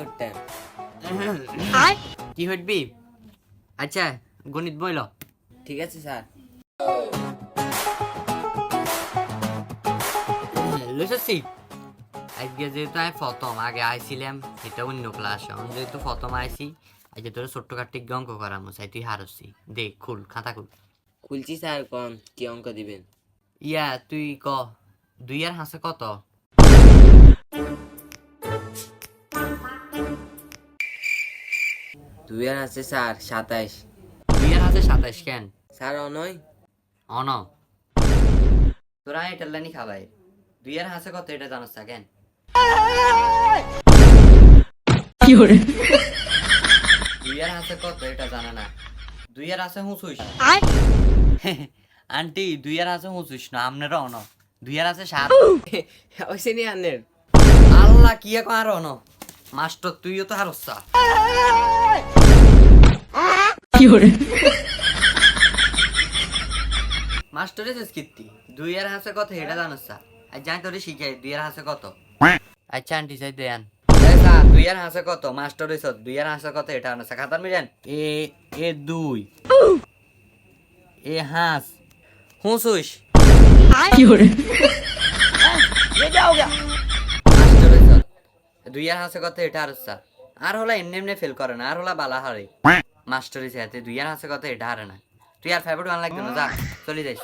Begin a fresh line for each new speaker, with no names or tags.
উঠতেন
কি হইবি? আচ্ছা গণিত বইল।
ঠিক আছে স্যার
লইছি আজকে যেহেতু আমি প্রথম আগে আইছিলাম এটা অন্য ক্লাস এখন যেহেতু প্রথম আইছি আজকে তোর ছোট্ট কাট্টি অঙ্ক করা মশাই তুই হারছি দেখ খুল খাতা খুল।
খুলছি স্যার কোন কি অঙ্ক দিবেন
ইয়া তুই ক 2 আর হাসে কত?
2 আর আছে স্যার 27
2 আর হাসে 27 কেন?
স্যার অনয়
অন তোরা এটা লানি খাবাই 2 আর হাসে কত এটা জানোস না কেন? 2 আর হাসে কত এটা জানা না 2 আর হাসে হুঁসুস আন্টি 2 আর হাসে হুঁসুস না আপনারা অন 2 আর হাসে 7
ওইসে নি আনের
আল্লাহ কি এক আর অন মাস্টার তুইও তো হারস্তা মাস্টারে শেষ কীর্তি 2 আর হাসে কত এটা জানোস না আর জানি তোরে শিখাই 2 আর হাসে কত আচ্ছা আন্টি চাই দেন স্যার 2 আর হাসে কত মাস্টার হইছ 2 আর হাসে কত এটা জানোস খাতার মিলেন এ 2 এ হাঁস হুঁসুস মাস্টার হইছ 2 আর হাসে কত এটা আর স্যার আর হলা এমনি এমনি ফেল করে না আর হলা বালা হারে মাস্টার হইছে 2 আর হাসে কত এটা হারে না তুই আর ফেভারিট ওয়ান লাগবে না যা চলে যাইস